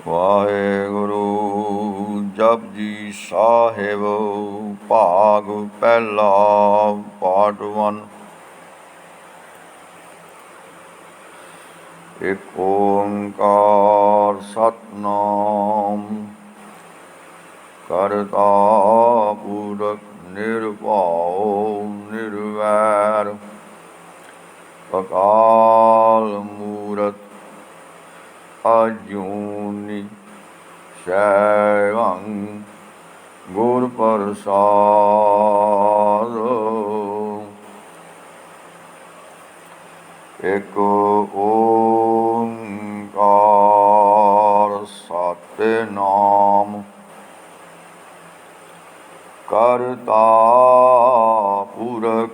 ਵਾਹਿਗੁਰੂ ਜਪਜੀ ਸਾਹਿਬ ਭਾਗ ਪਹਿਲਾ ਪਾਰਟ 1। ਇੱਕ ਓੰਕਾਰ ਸਤਿਨਾਮ ਕਰਤਾ ਪੁਰਖ ਨਿਰਭਉ ਨਿਰਵੈਰ ਅਕਾਲ ਮੂਰਤ ਅਜੂਨੀ ਸੈਭੰ ਗੁਰ ਪ੍ਰਸਾਦ। ਇੱਕ ਓੰਕਾਰ ਸਤਿਨਾਮ ਕਰਤਾ ਪੁਰਖ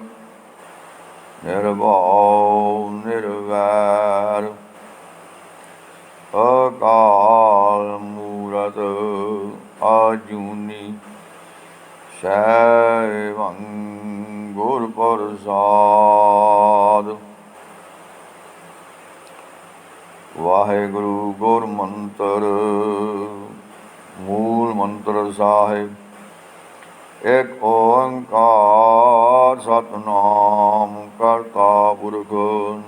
ਨਿਰਭਉ ਨਿਰਵੈਰ ਅਕਾਲ ਮੂਰਤ ਅਜੂਨੀ ਸੈਭੰ ਗੁਰ ਪ੍ਰਸਾਦ। ਵਾਹਿਗੁਰੂ ਗੁਰ ਮੰਤਰ। ਮੂਲ ਮੰਤਰ ਸਾਹਿਬ। ਇੱਕ ਓੰਕਾਰ ਸਤਿਨਾਮ ਕਰਤਾ ਪੁਰਖ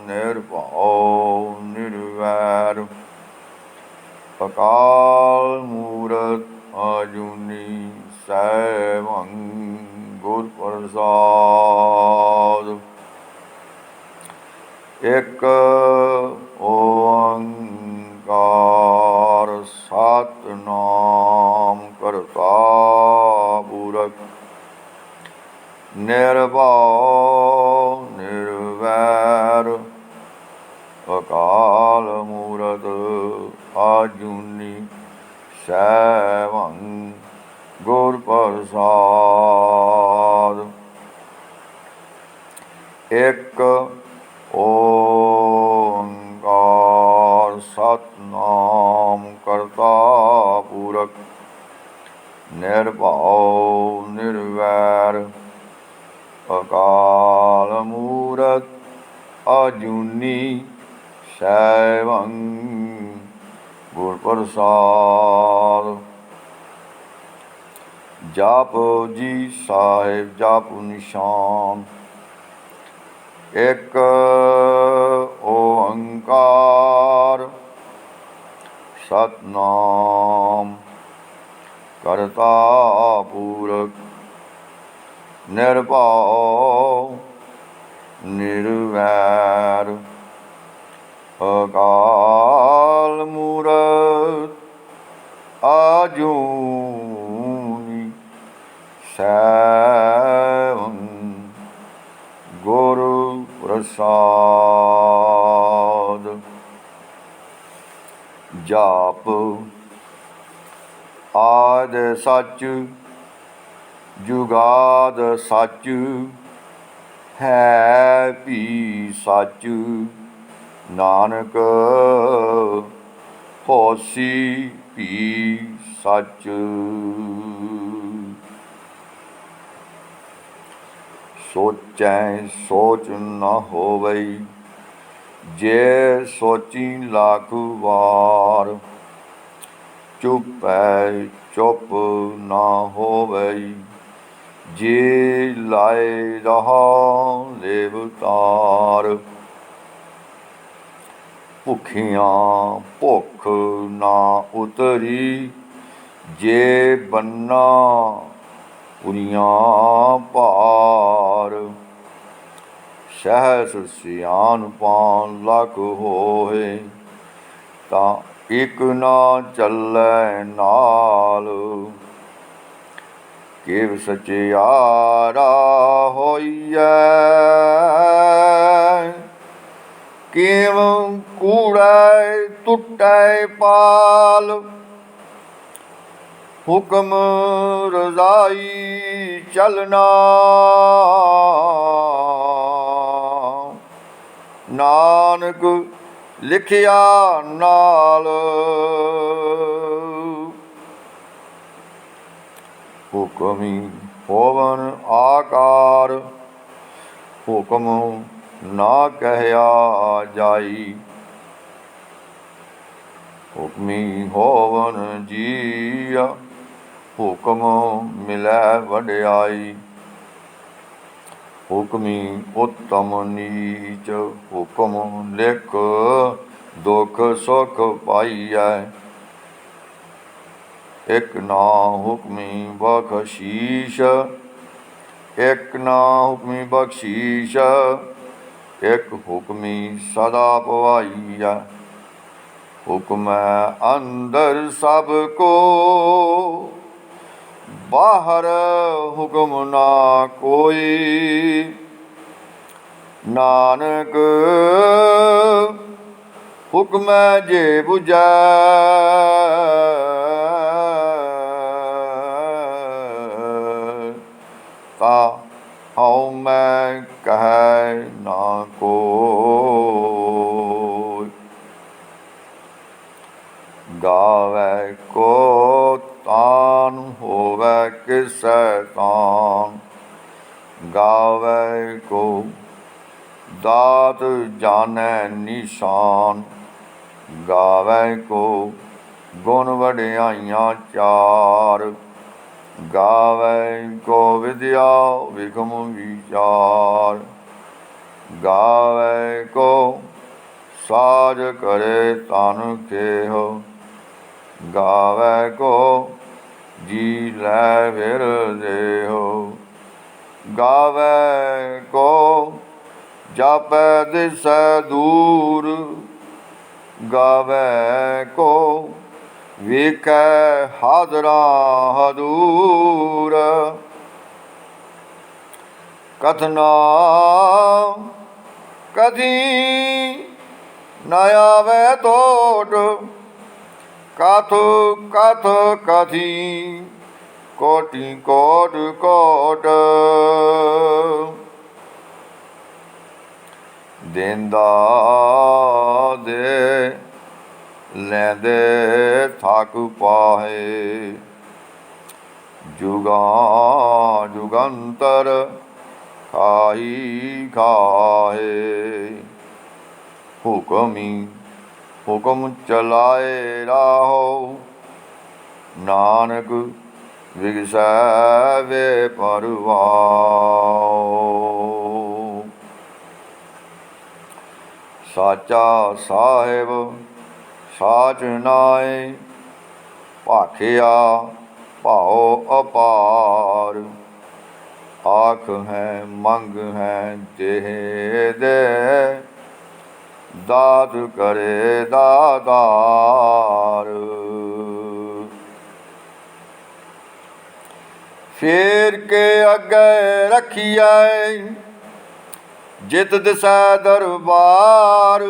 ਨਿਰਭਉ ਨਿਰਵੈਰ ਅਕਾਲ ਮੂਰਤ ਅਜੂਨੀ ਸੈਭੰ ਗੁਰ ਪ੍ਰਸਾਦ। ਇੱਕ ਓੰਕਾਰ ਸਤਿਨਾਮ ਕਰਤਾ ਪੁਰਖ ਨਿਰਭਉ ਨਿਰਵੈਰ ਅਕਾਲ ਮੂਰਤ ਅਜੂਨੀ ਸੈਭੰ ਗੁਰ ਪ੍ਰਸਾਦ। ਇੱਕ ਓੰਕਾਰ ਸਤਿਨਾਮ ਕਰਤਾ ਪੁਰਖ ਨਿਰਭਉ ਨਿਰਵੈਰ ਅਕਾਲ ਮੂਰਤ ਅਜੂਨੀ ਸੈਭੰ ਗੁਰ ਪ੍ਰਸਾਦ। ਜਪੁ ਜੀ ਸਾਹਿਬ ਜਪੁ ਨਿਸ਼ਾਨ। ਇੱਕ ਓੰਕਾਰ ਸਤਿਨਾਮ ਕਰਤਾ ਪੁਰਖ ਨਿਰਭਉ ਨਿਰਵੈਰ ਅਕਾਲ ਮੂਰਤ ਅਜੂਨੀ ਸੈਭੰ ਗੁਰ ਪ੍ਰਸਾਦ। ਜਾਪ ਆਦਿ ਸੱਚ ਜੁਗਾਦ ਸੱਚ ਹੈ ਭੀ ਸੱਚ ਨਾਨਕ ਹੋਸੀ ਭੀ ਸੱਚ। ਸੋਚੈ ਸੋਚ ਨ ਹੋਵਈ ਜੇ ਸੋਚੀ ਲੱਖ ਵਾਰ ਚੁੱਪੈ ਚੁੱਪ ਨ ਹੋਵਈ ਜੇ ਲਾਏ ਰਹਾ ਲੇਵਤਾਰ। ਭੁੱਖੀਆਂ ਭੁੱਖ ਨਾ ਉਤਰੀ ਜੇ ਬੰਨਾ ਪੁਰੀਆਂ ਭਾਰ। ਸਹਿਸ ਸਿਆਣਪਾਂ ਲੱਖ ਹੋਏ ਤਾਂ ਇੱਕ ਨਾ ਚੱਲੈ ਨਾਲ। ਕਿਵ ਸਚਿਆਰਾ ਹੋਈਐ ਕਿਵ ਕੂੜੈ ਟੁੱਟੈ ਪਾਲ। ਹੁਕਮ ਰਜ਼ਾਈ ਚਲਣਾ ਨਾਨਕ ਲਿਖਿਆ ਨਾਲ। ਹੁਕਮੀ ਹੋਵਨ ਆਕਾਰ ਹੁਕਮ ਨਾ ਕਹਿਆ ਜਾਈ। ਹੁਕਮੀ ਹੋਵਨ ਜੀਆ, ਹੁਕਮ ਮਿਲੈ ਵਡਿਆਈ। ਹੁਕਮੀ ਉੱਤਮ ਨੀਚ, ਹੁਕਮ ਲਿਖ ਦੁਖ ਸੁਖ ਪਾਈਐ। ਇਕ ਨਾ ਹੁਕਮੀ ਬਖਸ਼ੀਸ਼, ਇਕ ਨਾ ਹੁਕਮੀ ਬਖਸ਼ੀਸ਼, ਇਕ ਹੁਕਮੀ ਸਦਾ ਪਵਾਈਐ। ਹੁਕਮੈ ਅੰਦਰ ਸਭ ਕੋ, ਬਾਹਰ ਹੁਕਮ ਨਾ ਕੋਈ। ਨਾਨਕ ਹੁਕਮੈ ਜੇ ਬੁਝੈ, ਤਾ ਹਉ ਮੈਂ ਕਹਿ ਨਾ ਕੋਈ। ਗਾਵੈ ਕੋ ਤਾਨ, ਹੋਵੈ ਕਿਸੈ ਤਾਨ। ਗਾਵੈ ਕੋ ਦਾਤ, ਜਾਣੈ ਨਿਸ਼ਾਨ। ਗਾਵੈ ਕੋ ਗੁਣ ਵਡਿਆਈਆਂ ਚਾਰ। ਗਾਵੈ ਕੋ ਵਿਦਿਆ ਵਿਖਮ ਵਿਚਾਰ। ਗਾਵੈ ਕੋ ਸਾਜ ਕਰੇ ਤਨ ਕੇਹ। ਗਾਵੈ ਕੋ ਜੀ ਲੈ ਫਿਰ ਦੇਹ। ਗਾਵੈ ਕੋ ਜਾਪੈ ਦਿਸੈ ਦੂਰ। ਗਾਵੈ ਕੋ ਵੇਖੈ ਹਾਜ਼ਰਾਂ ਹਦੂਰ। ਕਥਨਾ ਕਥੀ ਨ ਆਵੈ ਟੋਟ। ਕਥ ਕਥ ਕਥੀ ਕੋਟਿ ਕੋਟ ਕੋਟ। ਦੇਂਦਾ ਦੇ ਲੈਂਦੇ ਥਕ ਪਾਹੇ। ਜੁਗਾਂ ਜੁਗੰਤਰ ਖਾਈ ਖਾਏ। ਹੁਕਮੀ ਹੁਕਮ ਚਲਾਏ ਰਾਹੋ। ਨਾਨਕ ਵਿਗਸੈ ਵੇ ਪਰਵਾਓ। ਸਾਚਾ ਸਾਹਿਬ ਸਾਚ ਨਾਏ। ਭਾਖਿਆ ਭਾਉ ਅਪਾਰ। ਆਖ ਹੈ ਮੰਗ ਹੈ ਦੇਹ ਦੇ। ਦਾਤ ਕਰੇ ਦਾਤਾਰ। ਫੇਰ ਕੇ ਅੱਗੇ ਰੱਖੀਐ, ਜਿਤ ਦਿਸੈ ਦਰਬਾਰ।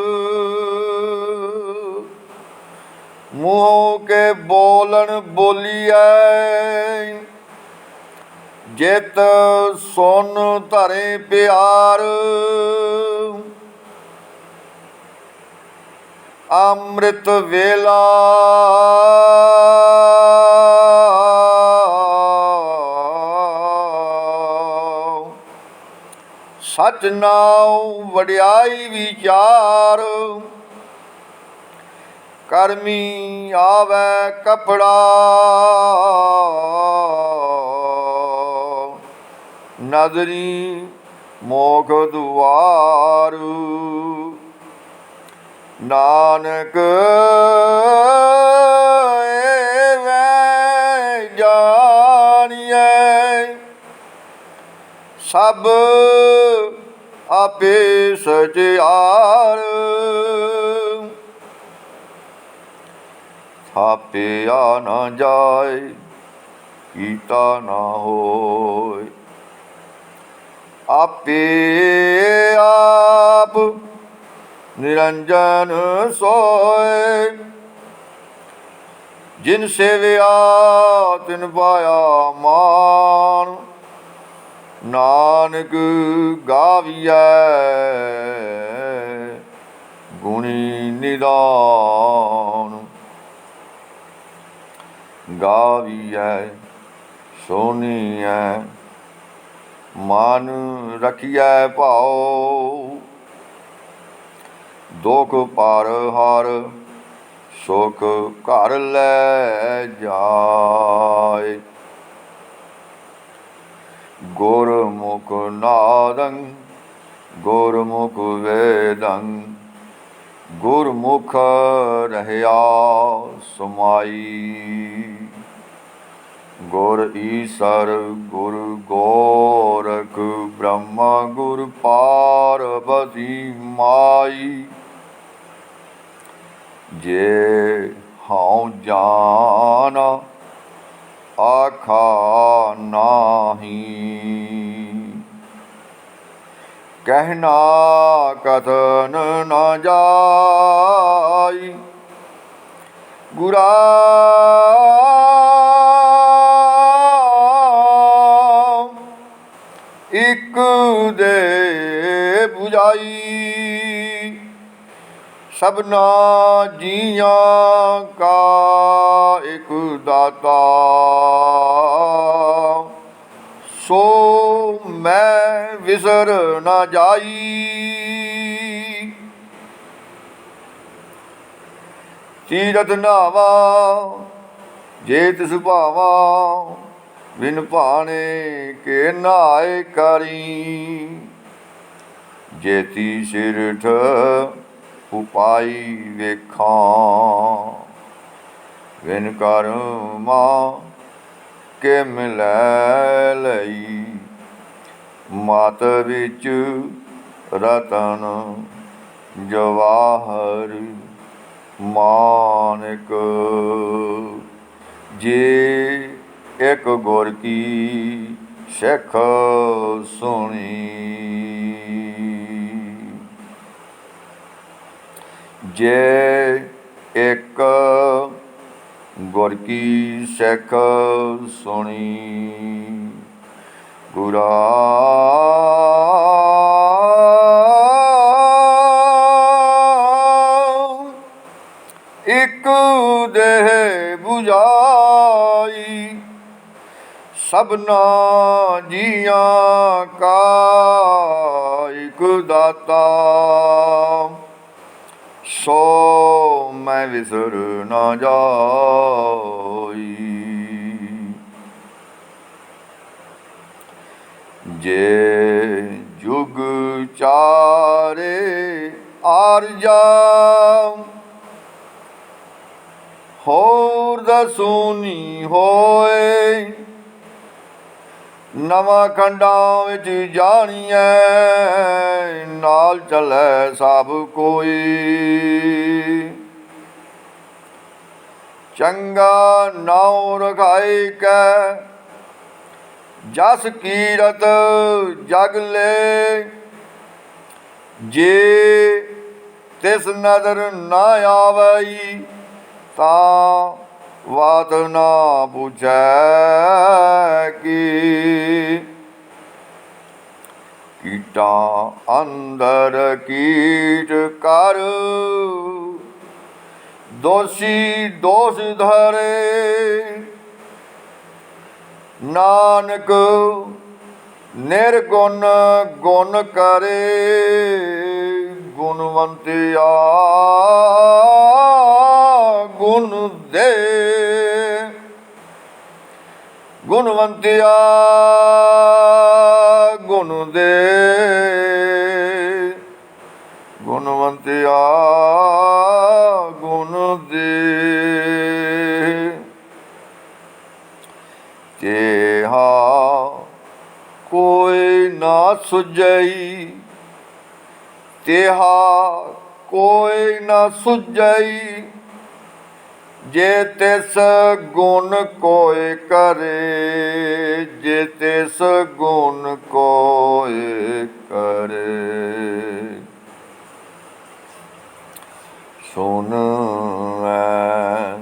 ਮੂੰਹ ਕੇ ਬੋਲਣ ਬੋਲੀਐ, ਜਿਤ ਸੁਨ ਧਰੇ ਪਿਆਰ। ਅੰਮ੍ਰਿਤ ਵੇਲਾ ਸਚ ਨਾਉ ਵਡਿਆਈ ਵਿਚਾਰ। ਕਰਮੀ ਆਵੈ ਕਪੜਾ, ਨਦਰੀ ਮੋਖ ਦੁਆਰ। ਨਾਨਕ ਐਵੇਂ ਜਾਣੀਐ, ਸਭ ਆਪੇ ਸਚਿਆਰ। ਥਾਪਿਆ ਨਾ ਜਾਏ, ਕੀਤਾ ਨਾ ਹੋਏ। ਆਪੇ ਆਪ ਨਿਰੰਜਨ ਸੋਏ। ਜਿਨ ਸੇਵਿਆ ਤਿਨ ਪਾਇਆ ਮਾਨ। ਨਾਨਕ ਗਾਵੀਐ ਗੁਣੀ ਨਿਦਾਨ। ਗਾਵੀਐ ਸੋਨੀਐ ਮਨ ਰਖੀਐ ਭਾਉ। ਦੁਖ ਪਰ ਹਰ ਸੁਖ ਘਰ ਲੈ ਜਾਏ। ਗੁਰਮੁਖ ਨਾਦੰ ਗੁਰਮੁਖ ਵੇਦੰ ਗੁਰਮੁਖ ਰਹਿਆ ਸਮਾਈ। ਗੁਰ ਈਸਰ ਗੁਰ ਗੋਰਖ ਬ੍ਰਹਮਾ ਗੁਰ ਪਾਰਬਤੀ ਮਾਈ। ਜੇ ਹਉ ਜਾਨ ਆਖਾ ਨਾਹੀ ਕਹਿਣਾ ਕਥਨ ਨ ਜਾਈ। ਗੁਰਾ ਇਕ ਦੇ 부ਝਾਈ। ਸਭਨਾ ਜੀਆਂ ਕਾ ਇਕ ਦਾਤਾ ਸੋ ਮੈਂ ਵਿਸਰ ਨਾ ਜਾਈ। ਤੀਰਥ ਨਾਵਾ ਜੇ ਤਿਸ ਭਾਵਾ ਬਿਨ ਭਾਣੇ ਕੇ ਨਹਾਏ ਕਰੀ। ਜੇਤੀ ਸਿਰਠ ਉਪਾਈ ਵੇਖਾਂ ਬਿਨ ਕਰਮਾ ਕੇ ਮਿਲੈ ਲਈ। ਮਾਤ ਵਿੱਚ ਰਤਨ ਜਵਾਹਰ ਮਾਨਿਕ। ਜੇ ਇੱਕ ਗੁਰ ਕੀ ਸਿੱਖ ਸੁਣੀ। ਜੇ ਇੱਕ ਗੁਰ ਕੀ ਸਿੱਖ ਸੁਣੀ। ਗੁਰਾ ਇਕ ਦੇਹ 부ਝਾਈ। ਸਭਨਾ ਜੀਆਂ ਕਾ ਇਕ ਦਾਤਾ ਸੋ ਮੈਂ ਵਿਸਰ ਨਾ ਜਾਈ। ਜੇ ਜੁਗ ਚਾਰੇ ਆਰਜਾ ਹੋਰ ਦਸੂਨੀ ਹੋਏ। ਨਵਾਂ ਖੰਡਾਂ ਵਿੱਚ ਜਾਣੀਐ ਨਾਲ ਚੱਲੈ ਸਭ ਕੋਈ। ਚੰਗਾ ਨਾਉ ਰਖਾਈ ਕੈ ਜਸ ਕੀਰਤ ਜਗ ਲੈ। ਜੇ ਤਿਸ ਨਦਰ ਨਾ ਆਵਈ ਤਾਂ ਬਾਤ ਨਾ ਪੁੱਛੈ ਕੀ। ਕੀਟਾਂ ਅੰਦਰ ਕੀਟ ਕਰ ਦੋਸ਼ੀ ਦੋਸ਼ ਧਰੇ। ਨਾਨਕ ਨਿਰਗੁਣ ਗੁਣ ਕਰੇ। ਗੁਣਵੰਤਿਆ ਗੁਣ ਦੇ। ਗੁਣਵੰਤਿਆ ਗੁਣ ਦੇ। ਗੁਣਵੰਤਿਆ ਗੁਣ ਦੇ। ਕਿਹਾ ਕੋਈ ਨਾ ਸੁਝਈ ਤਿਹਾ ਕੋਈ ਨਾ ਸੁਝਈ। ਜੇ ਤਿਸ ਗੁਣ ਕੋਇ ਕਰੇ। ਜੇ ਤਿਸ ਗੁਣ ਕੋਇ ਕਰੇ। ਸੁਨ ਐ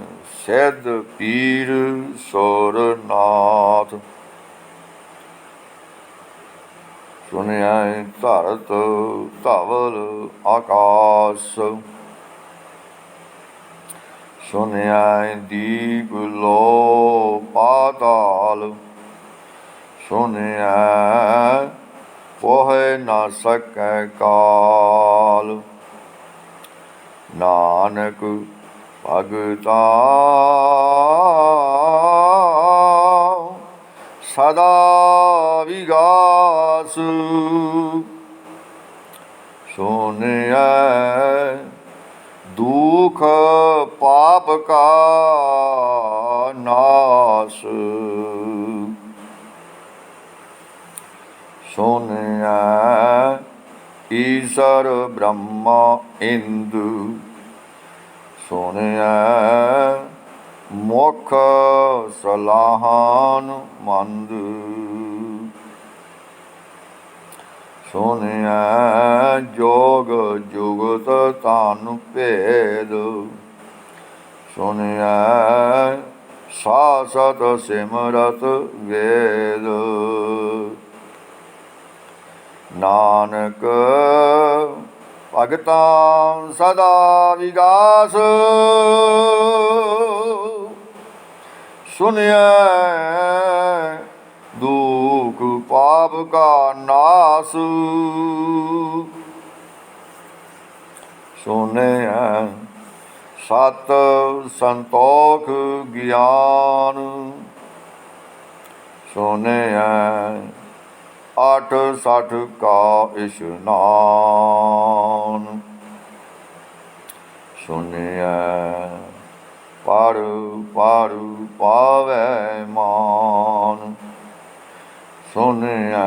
ਸਿੱਧ ਪੀਰ ਸੁਰਨਾਥ। ਸੁਣਿਆ ਧਰਤ ਧਵਲ ਆਕਾਸ। ਸੁਣਿਆ ਦੀਪ ਲੋ ਪਾਤਾਲ। ਸੁਣਿਆ ਪੋਹਿ ਨਾ ਸਕੈ ਕਾਲ। ਨਾਨਕ ਭਗਤਾ ਸਦਾ ਵਿਗਾਸ ਸੁਨਿਐ ਦੁਖ ਪਾਪ ਕਾ ਨਾਸ ਸੁਨਿਐ ਈਸਰ ਬ੍ਰਹਮਾ ਇੰਦੁ ਸੁਨਿਐ ਮੁਖ ਸਲਾਹਨ ਮੰਦ ਸੁਨਿਐ ਜੋਗ ਜੁਗਤ ਧਨ ਭੇਦ ਸੁਨਿਐ ਸਾਸਤ ਸਿਮਰਤ ਵੇਦ ਨਾਨਕ ਭਗਤਾਂ ਸਦਾ ਵਿਗਾਸ ਸੁਨਿਐ ਦੁਖ ਪਾਪ ਕਾ ਨਾਸ ਸੁਨਿਐ ਸਤ ਸੰਤੋਖ ਗਿਆਨ ਸੁਨਿਐ 68 ਕਾ ਇਸ਼ਨਾਨ ਸੁਨਿਐ ਪਰ ਪਰ ਪਾਵੈ ਮਾਨ ਸੁਨਿਐ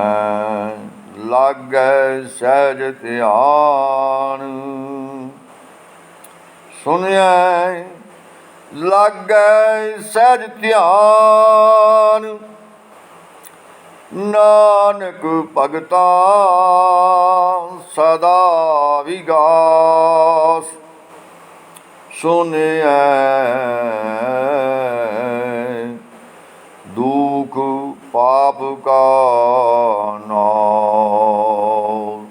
ਲਾਗੈ ਸਹਿਜ ਧਿਆਨ ਸੁਨਿਐ ਲਾਗੈ ਸਹਿਜ ਧਿਆਨ ਨਾਨਕ ਭਗਤਾਂ ਸਦਾ ਵਿਗਾਸ ਸੁਨਿਐ ਦੁਖ ਪਾਪ ਕਾ ਨਾਸ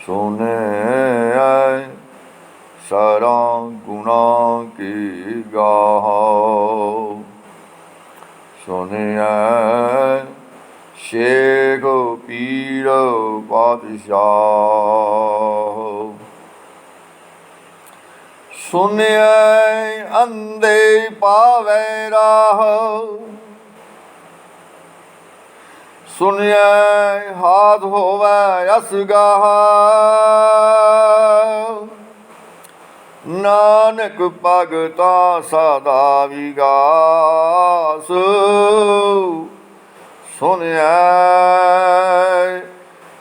ਸੁਨਿਐ ਸਾਰਾ ਗੁਨਾ ਕੀ ਗਾਹ ਸੁਨਿਐ ਸ਼ੇਖ ਪੀਰ ਪਾਤਸ਼ਾਹ ਸੁਨਿਐ ਅੰਧੇ ਪਾਵੈ ਰਾਹ ਸੁਨਿਐ ਹਾਥ ਹੋਵੈ ਅਸਗਾਹ ਨਾਨਕ ਭਗਤਾ ਸਦਾ ਵਿਗਾਸ ਸੁਨਿਐ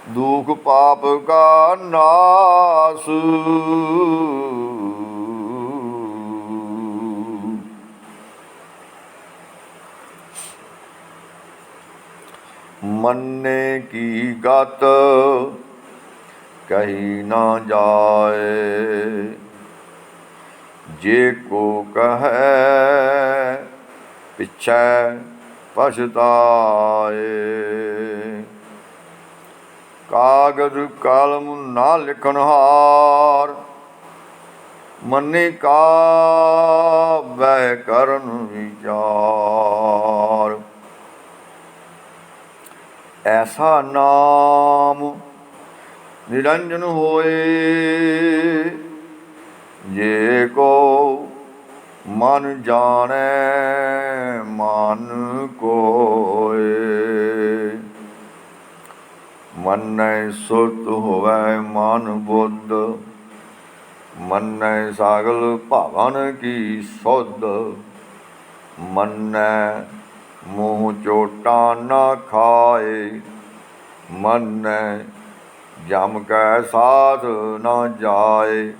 ਦੁਖ ਪਾਪ ਕਾ ਨਾਸ ਮੰਨੇ ਕੀ ਗਤ ਕਹੀ ਨਾ ਜਾਏ ਜੇ ਕੋ ਕਹੈ ਪਿਛੈ ਪਛਤਾਏ ਕਾਗਜ਼ ਕਲਮ ਨਾ ਲਿਖਣ ਹਾਰ ਮੰਨੇ ਕਾ ਬਹਿ ਕਰਨ ਵਿਚਾਰ ਐਸਾ ਨਾਮ ਨਿਰੰਜਨ ਹੋਏ ਜੇ ਕੋ ਮਨ ਜਾਣੈ ਮਨ ਕੋਏ ਮੰਨੈ ਸੁਰਤ ਹੋਵੈ ਮਨ ਬੁੱਧ ਮੰਨੈ ਸਾਗਲ ਭਵਨ ਕੀ ਸੁਧ ਮੰਨੈ ਮੂੰਹ ਚੋਟਾਂ ਨਾ ਖਾਏ ਮੰਨੈ ਜਮ ਕੈ ਸਾਧ ਨਾ ਜਾਏ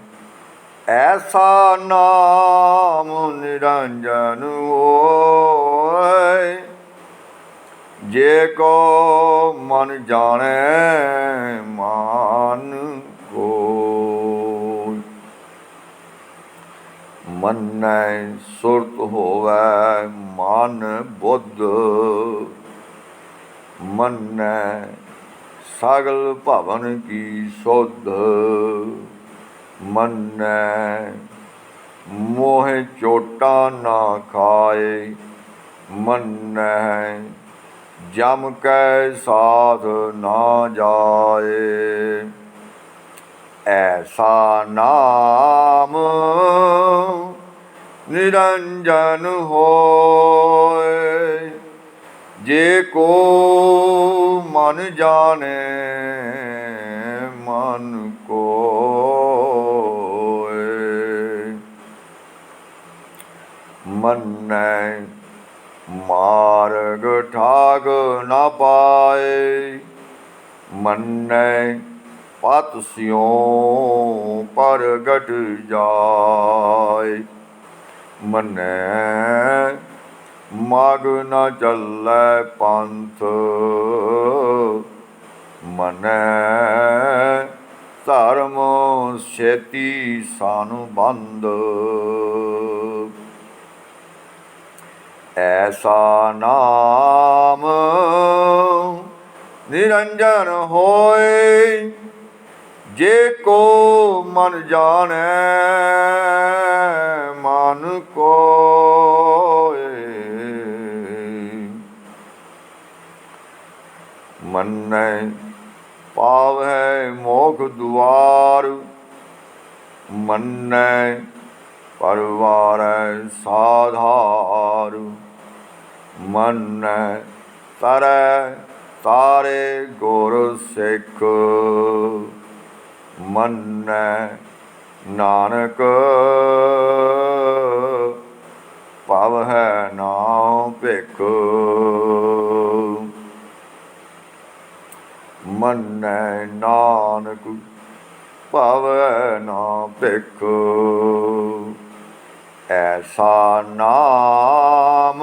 ਐਸਾ ਨਾਮ ਨਿਰੰਜਨ ਹੋਏ ਜੇ ਕੋ ਮਨ ਜਾਣੈ ਮਨ ਕੋਇ ਮੰਨੈ ਸੁਰਤ ਹੋਵੈ ਮਨ ਬੁੱਧ ਮੰਨੈ ਸਗਲ ਭਵਨ ਕੀ ਸੁਧ ਮੰਨੈ ਮੋਹਿ ਚੋਟਾਂ ਨਾ ਖਾਏ ਮੰਨੈ ਜਮ ਕੈ ਸਾਧ ਨਾ ਜਾਏ ऐसा नाम निरंजन होए, जे को मन जाने मन कोय। मन्नै मार्ग ठाग न पाए, मन्नै पत स्यों परगट जाय। मन्नै मग न चलै पंथ, मन्नै धर्म छेती सन बंद। ऐसा नाम निरंजन होए, जे को मन जाने मन कोय। मन्नै पावै मोख दुआर, मन्नै परवारै साधार। मन्नै तरै तारे गुर सिख, मन्नै नानक पावै नाम भिख। मन्नै नानक पावै नाम भिख। ऐसा नाम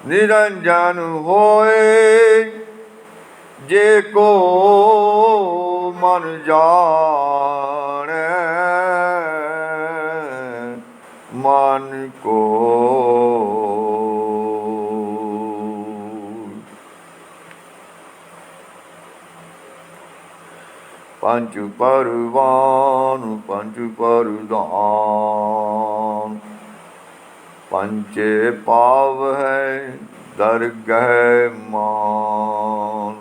निरंजन होए, जे को मन जाने मन कोय। पंच परवान पंच परधान, पंचे पाव है दरगह मान।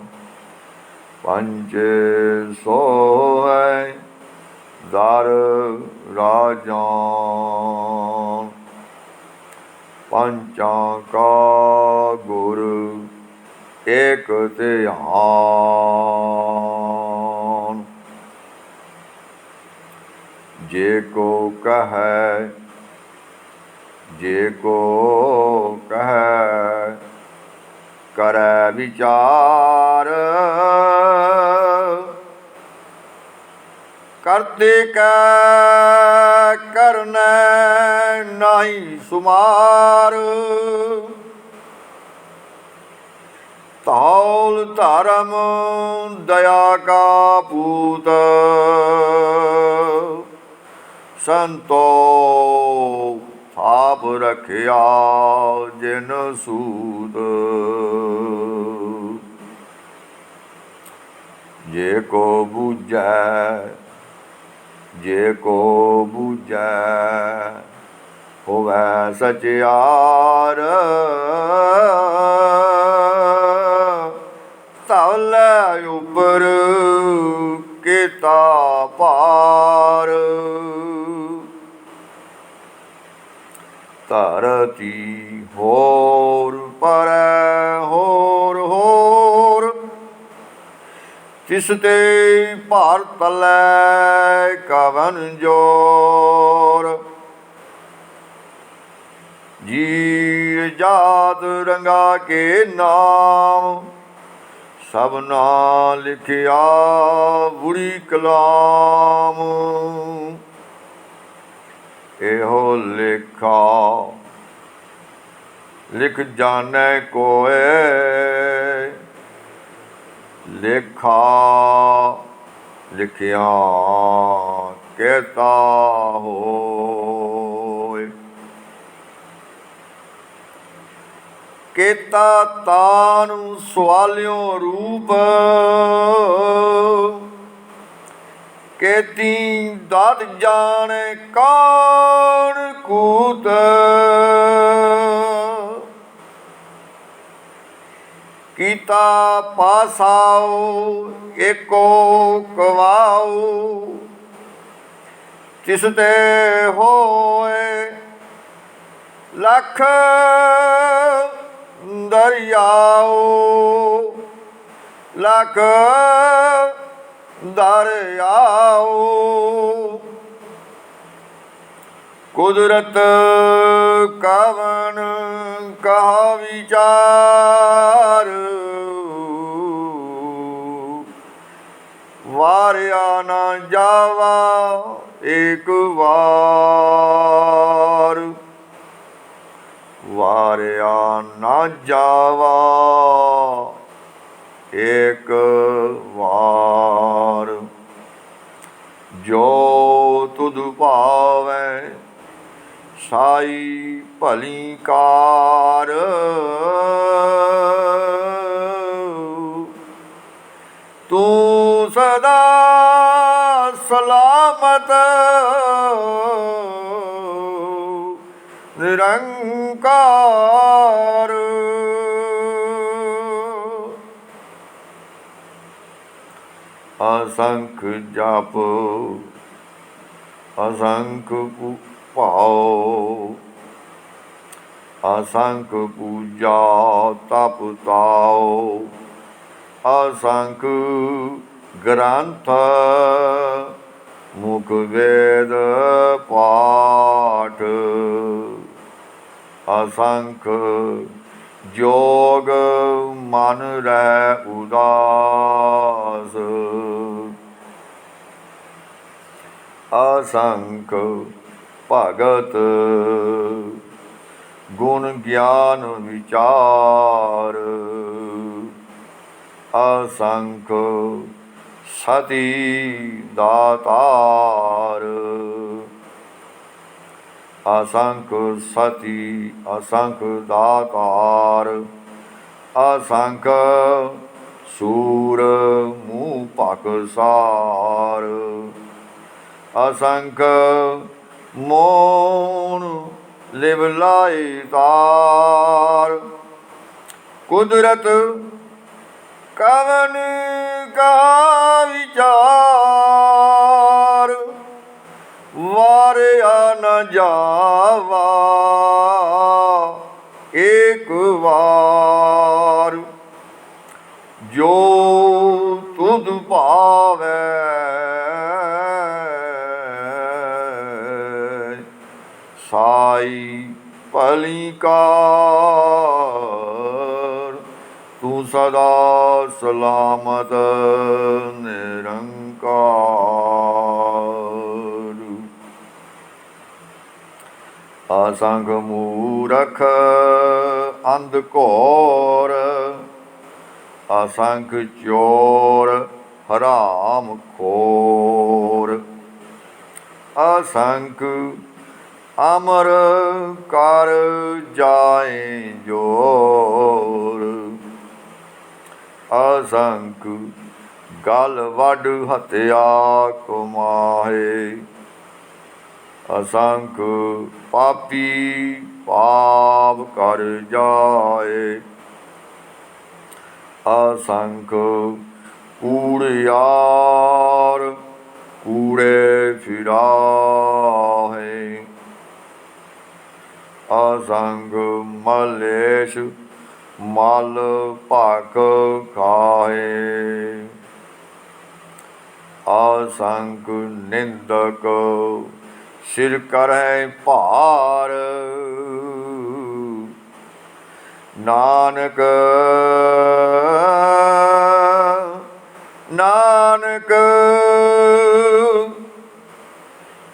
पंचे सो है दर राजान, पंचा का गुर एक ध्यान। जे को कहे जे को कहे करे विचार, करते कै करने नहीं सुमार। तौल धर्म दया का पूत, संतोष थाप रखिया जिन सूत। जे को बूझै होवै सचियार। तवलै उपर केता पार, धरती होर परै होर होर। तिसते भार तलै कवन जोर। जी जात रंगा के नाम, सबना लिखिया बुरी कलाम। एहो लेखा लिख जाने कोय, लेखा लिखिया कहता होय। केता तान सवालियों रूप, केती दाद जाने कान कूत। ਕੀਤਾ ਪਾਸਾਓ ਏਕੋ ਕਵਾਉ ਤਿਸ ਤੇ ਹੋਏ ਲੱਖ ਦਰਿਆਓ ਲੱਖ ਦਰਿਆਓ ਕੁਦਰਤ ਕਵਨ ਕਹਾ ਵਿਚਾਰ ਵਾਰਿਆ ਨਾ ਜਾਵਾ ਏਕ ਵਾਰ ਵਾਰਿਆ ਨਾ ਜਾਵਾ ਏਕ ਵਾਰ ਜੋ ਤੁਧ ਭਾਵੈ ਸਾਈ ਭਲੀ ਕਾਰ ਤੂੰ ਸਦਾ ਸਲਾਮਤ ਨਿਰੰਕਾਰ ਅਸੰਖ ਜਪ ਅਸੰਖ ਭਾਉ ਅਸੰਖ ਪੂਜਾ ਤਪ ਤਾਉ ਅਸੰਖ ਗ੍ਰੰਥ ਮੁਖ ਵੇਦ ਪਾਠ ਅਸੰਖ ਜੋਗ ਮਨ ਰਹਿ ਉਦਾਸ ਅਸੰਖ ਭਗਤ ਗੁਣ ਗਿਆਨ ਵਿਚਾਰ ਅਸੰਖ ਸਤੀ ਦਾਤਾਰ ਅਸੰਖ ਸਤੀ ਅਸੰਖ ਦਾਤਾਰ ਅਸੰਖ ਸੂਰ ਮੂੰਹ ਪਾਕਸਾਰ ਅਸੰਖ ਮੋਨ ਲਿਵ ਲਾਈ ਤਾਰ ਕੁਦਰਤ ਕਵਨ ਕਾ ਵਿਚਾਰ ਵਾਰਿਆ ਨ ਜਾਵਾ ਏਕ ਵਾਰ ਜੋ ਤੁਧ ਭਾਵੈ ਸਾਈ ਭਲੀ ਕਾਰ ਤੂੰ ਸਦਾ ਸਲਾਮਤ ਨਿਰੰਕਾਰ ਅਸੰਗ ਮੂਰਖ ਅੰਧ ਘੋਰ ਅਸੰਖ ਚੋਰ ਹਰਾਮ ਖੋਰ ਅਸੰਖ ਅਮਰ ਕਰ ਜਾਏ ਜੋਰ ਅਸੰਖ ਗਲ ਵੱਢ ਹੱਤਿਆ ਕਮਾਏ ਅਸੰਖ ਪਾਪੀ ਪਾਪ ਕਰ ਜਾਏ ਅਸੰਖ ਕੂੜਿਆਰ ਕੂੜੇ ਫਿਰਾਹੇ ਅਸੰਖ ਮਲੇਸ਼ ਮਲ ਭਖ ਖਾਏ ਅਸੰਖ ਨਿੰਦਕ ਸਿਰ ਕਰੈ ਭਾਰ ਨਾਨਕ ਨਾਨਕ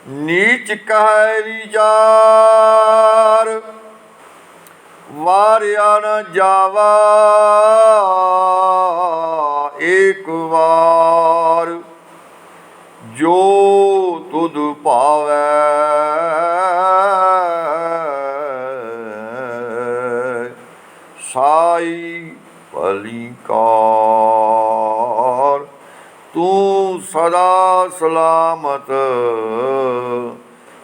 ਨੀਚ ਕਹਿ ਵਿਚਾਰ ਵਾਰਿਆ ਨ ਜਾਵਾ ਏਕ ਵਾਰ ਜੋ ਤੁਧ ਭਾਵੈ ਸਾਈ ਭਲੀ ਕਾਰ ਤੂੰ ਸਦਾ ਸਲਾਮਤ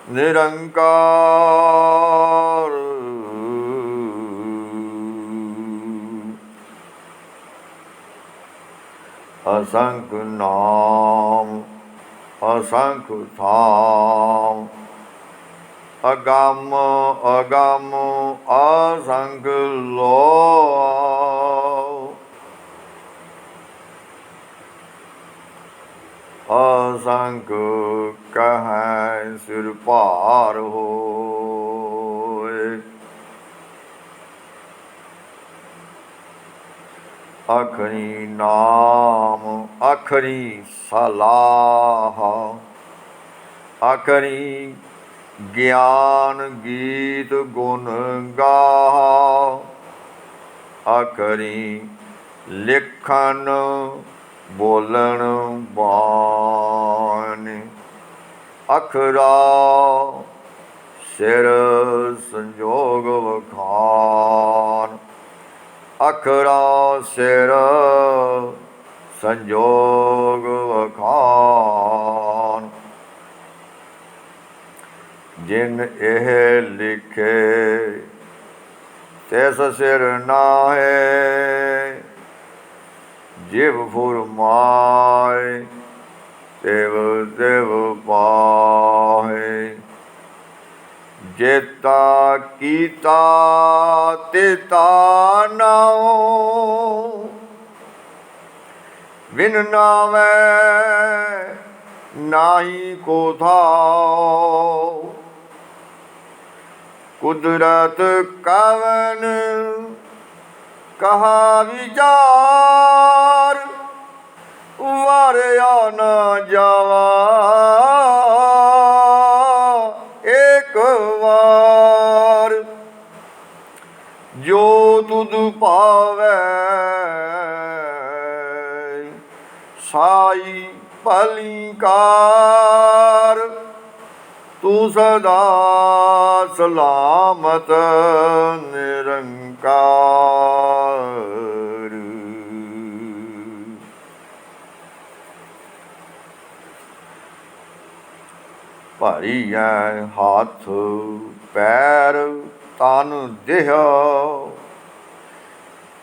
ਨਿਰੰਕਾਰ असंख नाम असंख धाम, अगम अगम असंख लो, असंख कहें सिर पार होए। अखरी नाम अखरी सलाह, अखरी ज्ञान गीत गुण गाहा, अखरी लिखन बोलन बानी, अखरा सिर संजोग वखान, अखरा सिर संजोग वखान। जिन एह लिखे तिस सिर नाहे, जिव फुरमाए तिव तिव पाहे। जेता कीता तेता नाओ, बिन नावै नाही को थाओ। कुदरत कवन कहा विचार, वारया न जावा एक बार। जो तुद पावै साई भलीकार, तू सदा सलामत निरंकार। भारी है हाथ पैर तन देह,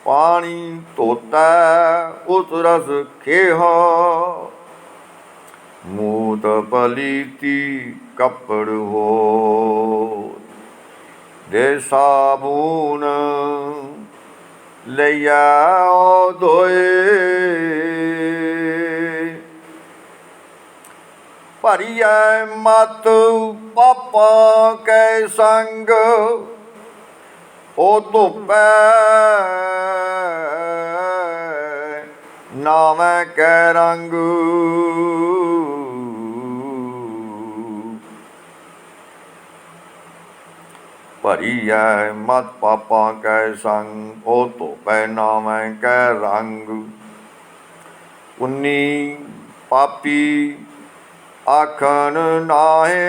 पानी धोता उस रस खेह। मूत पलीती कपड़ हो, दे साबून लिया धोए। भरिया मत पापा कै संग, ओ धुपै नामै कै रंग। भरी है मत पापा कै संग, ओ धुपै नामै कै रंग। पुन्नी पापी आखन नाहे,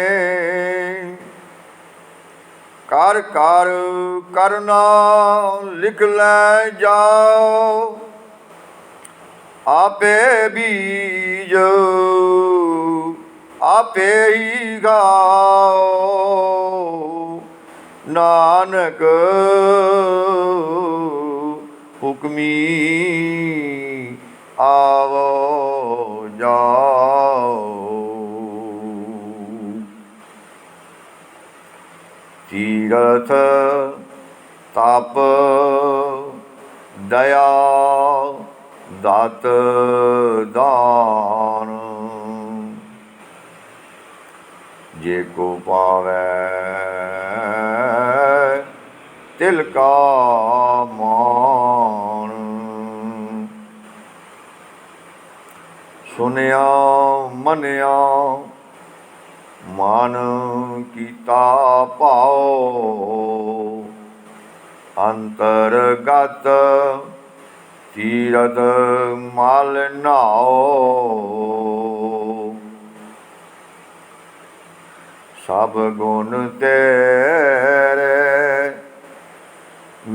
कर कर करना लिख लै जाओ। आपे बीज आपे ही गाओ, नानक हुक्मी आवो जाओ। तीरथ तप दया दात दान, जे को पावै तिल का मान। सुनिया मनिया मन कीता पाओ, अंतरगत तीरथ मल नाओ। सब गुण तेरे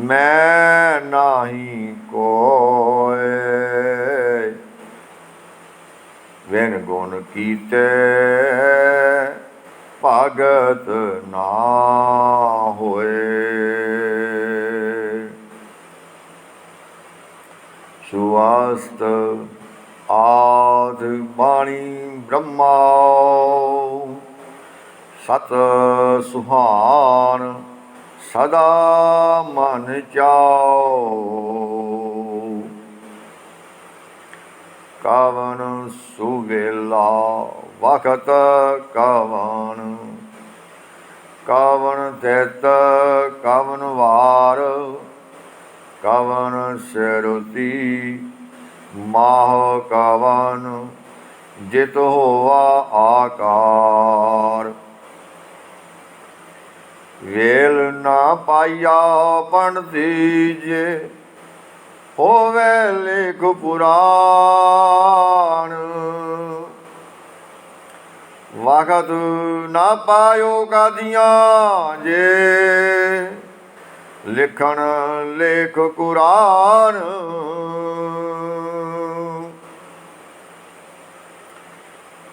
मैं नाही कोय, बिन गुण कीते भगत ना होए। सुवास्त ਆਦਿ ਬਾਣੀ ਬ੍ਰਹਮਾ ਸਤ ਸੁਹਾਨ ਸਦਾ ਮਨ ਚਾਓ। ਕਵਨ ਸੁਵੇਲਾ ਵਖਤ ਕਵਨ, ਕਵਨ ਤਿਤ ਕਵਨ ਵਾਰ, ਕਵਨ ਸਿਰੁਤੀ ਮਾਹ ਕਵਨ ਜਿਤ ਹੋਵਾ ਆਕਾਰ। ਵੇਲ ਨਾ ਪਾਈਆ ਪੰਡਤੀ ਜੇ ਹੋਵੇ ਲੇਖ ਪੁਰਾਣ। ਵਖਤ ਨਾ ਪਾਇਓ ਕਾਦੀਆਂ ਜੇ ਲਿਖਣ ਲੇਖ ਕੁਰਾਨ।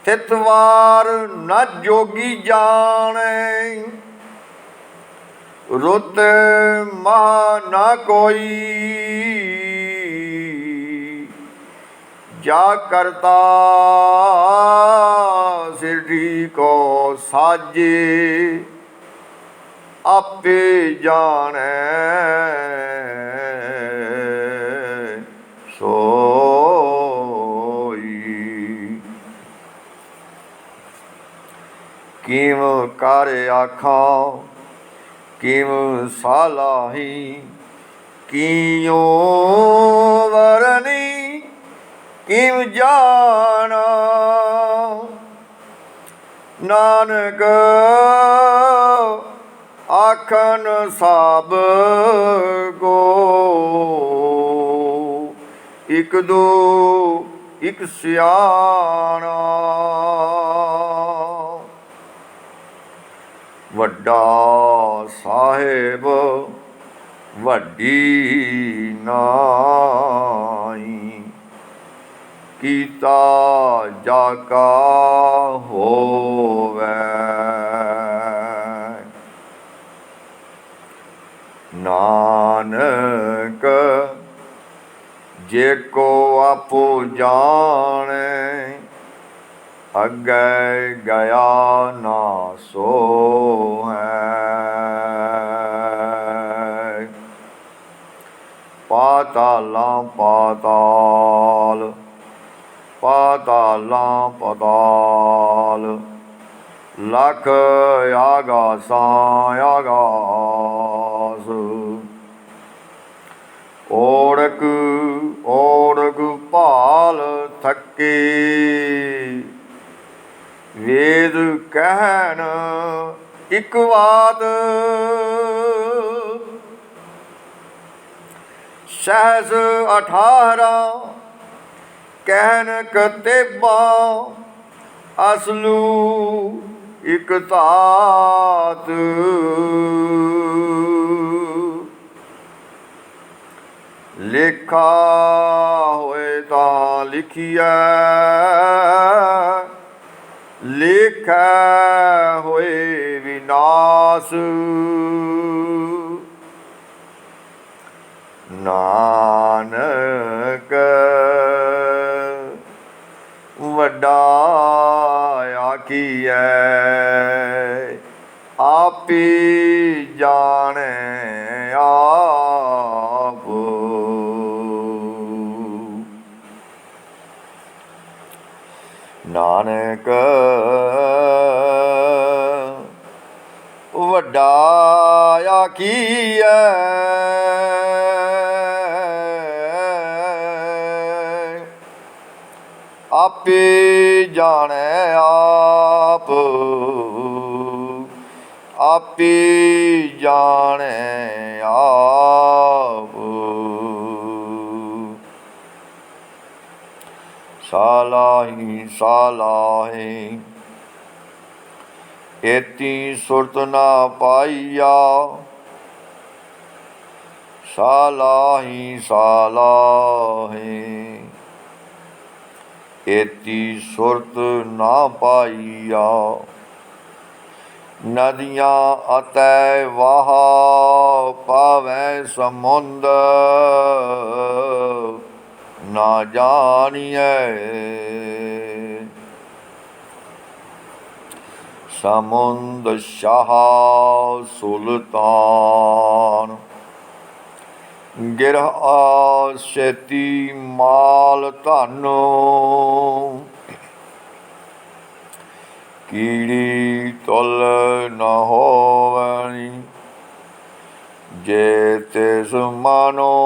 ਤਿਤਵਾਰ ਨਾ ਜੋਗੀ ਜਾਣੇ, ਰੁੱਤ ਮਹਾ ਨਾ ਕੋਈ। ਜਾ ਕਰਤਾ ਸਿਰਜੀ ਕੋ ਸਾਜੇ, ਆਪੇ ਜਾਣੈ ਸੋਈ। ਕਿਵ ਕਰ ਆਖਾਂ ਕਿਵ ਸਾਲਾਹੀ, ਕਿਉ ਵਰਨੀ ਕਿਵ ਜਾਣਾ। ਨਾਨਕ ਆਖਣ ਸਭ ਕੋ, ਇਕ ਦੋ ਇਕ ਸਿਆਣਾ। ਵੱਡਾ ਸਾਹਿਬ ਵੱਡੀ ਨਾਈ, ਕੀਤਾ ਜਾ ਕਾ ਹੋਵੈ। ਨਾਨਕ ਜੇ ਕੋ ਆਪੋ ਜਾਣੈ, ਅੱਗੇ ਗਿਆ ਨਾ ਸੋ ਹੈ। ਪਾਤਾਲਾਂ ਪਾਤਾਲ, ਪਾਤਾਲਾਂ ਪਾਤਾਲ, ਲੱਖ ਆਗਾਸਾਂ ਆਗਾਸ। ਓੜਕ ਓੜਕ ਭਾਲ ਥੱਕੇ, ਵੇਦ ਕਹਿਣ ਇਕ ਬਾਤ। ਸਹਿਸ 18 ਕਹਿਣ ਕਤੇਬਾਂ, ਅਸਲੂ ਇਕ ਧਾਤ। ਲੇਖਾ ਹੋਏ ਤਾਂ ਲਿਖੀਐ, ਲੇਖੈ ਹੋਏ ਵਿਨਾਸ਼। ਨਾਨਕ ਵੱਡਾ ਆਖੀਐ, ਆਪੇ ਜਾਣੈ ਆਪ। ਨਾਨਕ ਵੱਡਾ ਆਖੀਐ, ਆਪੇ ਜਾਣੈ ਆਪ। ਆਪੇ ਜਾਣੈ ਆਪ। ਸਾਲਾਹੀ ਸਾਲਾਹੀ ਏਤੀ ਸੁਰਤ ਨਾ ਪਾਈਆ। ਸਾਲਾਹੀ ਸਾਲਾਹੀ ਏਤੀ ਸੁਰਤ ਨਾ ਪਾਈਆ। ਨਦੀਆਂ ਅਤੈ ਵਾਹ ਪਾਵੈ ਸਮੁੰਦ, ना जानिए। समुंद शाह सुल्तान गिरह छेती माल धन। कीड़ी तुल न होवनी जे तिस मानो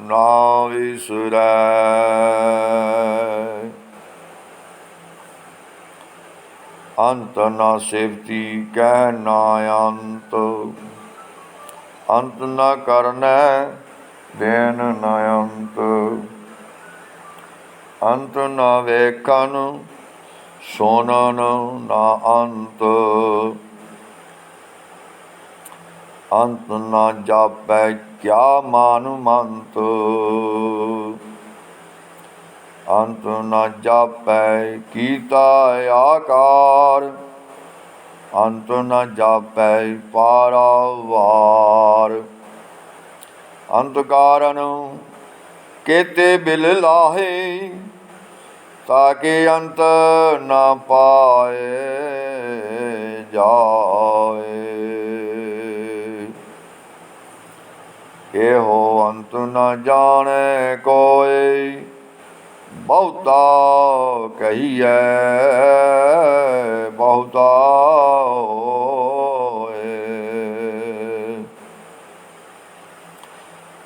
ना विसरै। अंत न सेवती कह ना अंत, अंत न करनै बेन न अंत। अंत न वेखन सुनन न अंत। अंत न जापै क्या मान मंत। अंत न जापै कीता आकार। अंत न जापै पारावार। अंत कारण केते बिल लाहे ताके अंत न पाए जाए। एहो अंत न जाने कोई बहुता कहिए बहुता होए।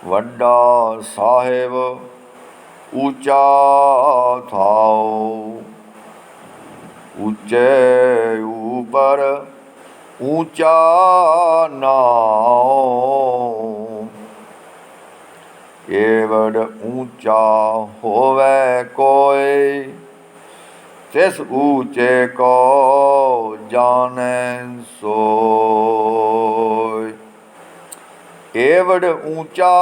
वड्डा साहिब ऊंचा थाओ ऊंचे ऊपर ऊंचा नाओ। एवड ऊंचा होवे कोई तिस ऊंचे को जाने सोय। एवड ऊंचा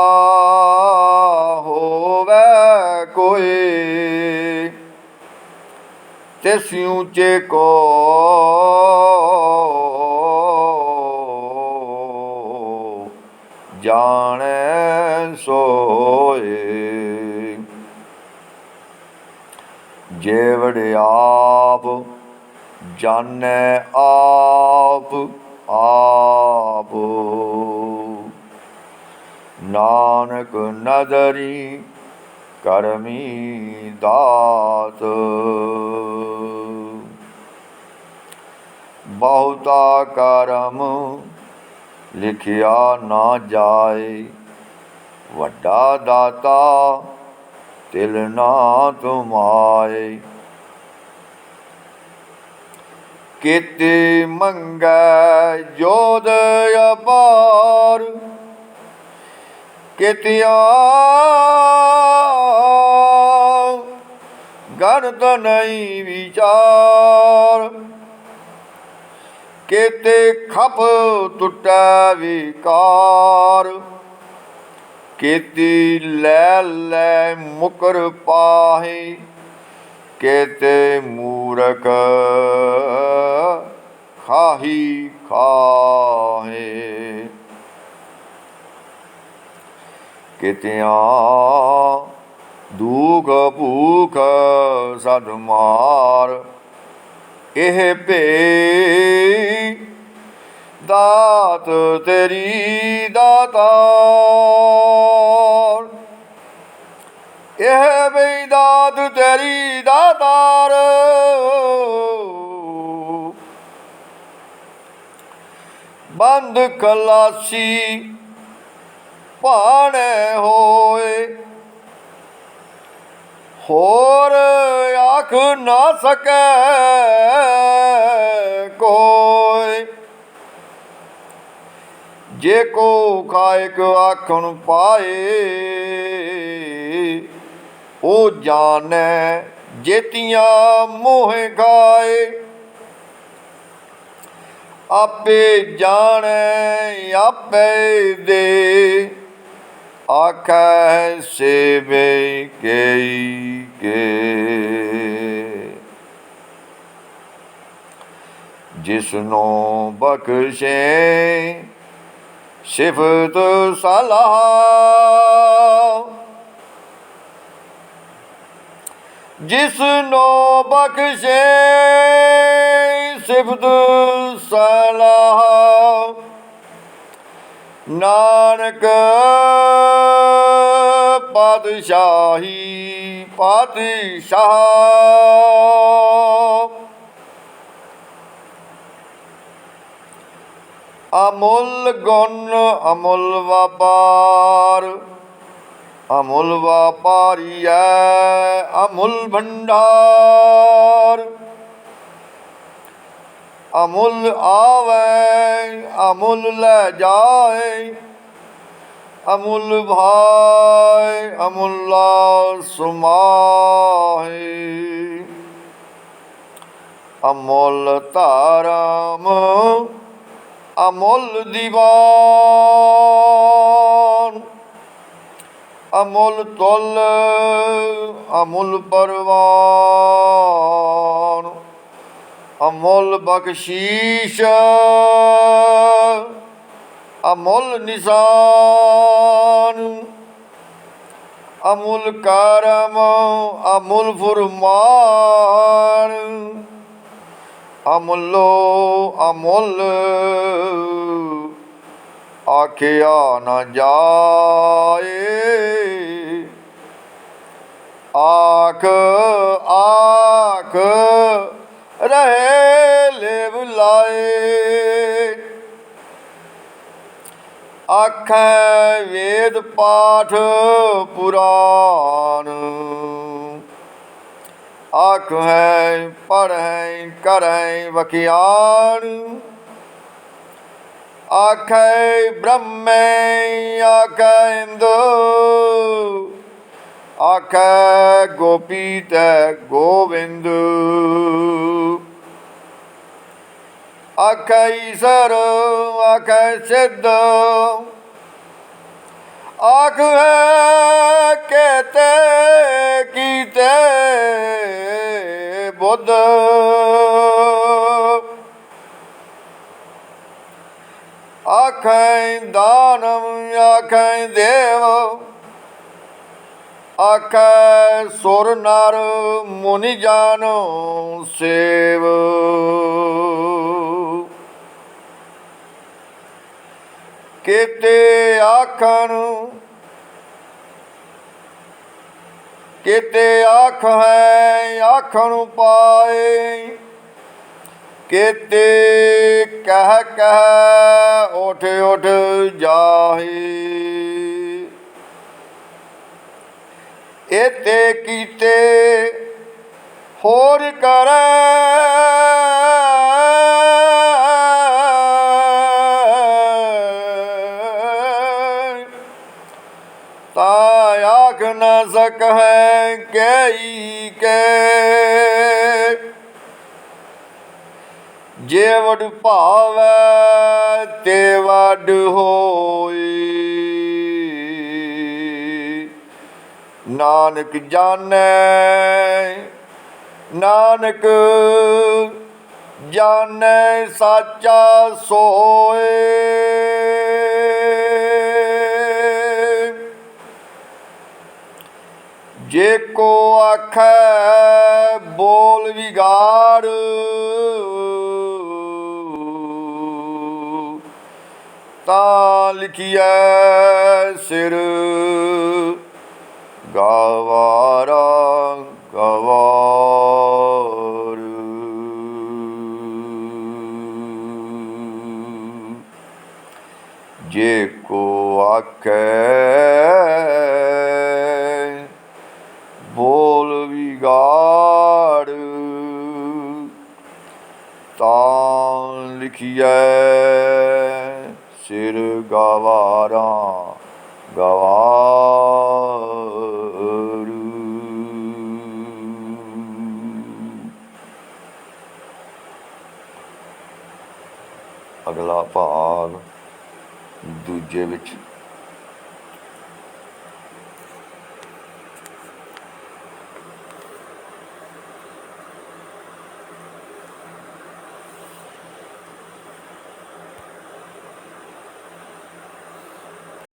होवे कोई तिस ऊंचे को जाने सोए। जेवड़ आप जाने आप आप। नानक नदरी करमी दात। बहुता करम लिखिया ना जाए वड्डा दाता तिल ना तुमाए। केते मंगै जोध अपार केतिया गणत नहीं विचार। केते खप टुटै विकार केती लै लै मुकर पाहे। केते मूरख खाही खाहे। केतिया दुख भूख सद मार। एह भे दात तेरी दातार। एह भे दात तेरी दातार। बंद खलासी भाने होए होर आख ना सकै कोई। जे को खायक आखन पाए ओ जाने जेतियां मोह खाए। आपे जाने आपे दे आखै सेवे केई के। जिसनो बख्शे सिफत सलाह जिसनो बख्शे सिफत सलाह, नानक पातशाही पातशाह। अमुल गुण अमुल व्यापार, अमुल व्यापारी है अमुल भंडार। अमुल आवे अमुल ले जाए, अमुल भाई अमुल्ला सुमाए। अमुल तारम अमुल दीवान, अमुल तुल अमुल परवान। अमुल बख्शीश अमुल निशान, अमुल करम अमुल फुरमान। अमुलो अमुल आखिया न जाए, आख आख रहे लेव लाए। आखें वेद पाठ पुराण, आखें पढ़ें करें वखियान। आखें ब्रह्म आखें इंदु, आखें गोपी ते गोविंद। आखें ईसर आखें सिद्ध, आख है कहते कीते बुद्ध। आखें दानव आखें देव, आखें सुर नर मुनि जानो सेव। केते आखन केते आख है आखन पाए, केते कह कह उठ उठ जाहे। एते कीते होर करे, आख न सक है कई के। जे वड भावै ते वड होई, नानक जानै नानक जानै साचा सोए। जे को आखै बोल विगाड़, तां लिखिए सिर गवारा गवार। जे को आखै बोल विगाड़, तां लिखिए सिर गवारा गवार। अगला भाग दूजे विच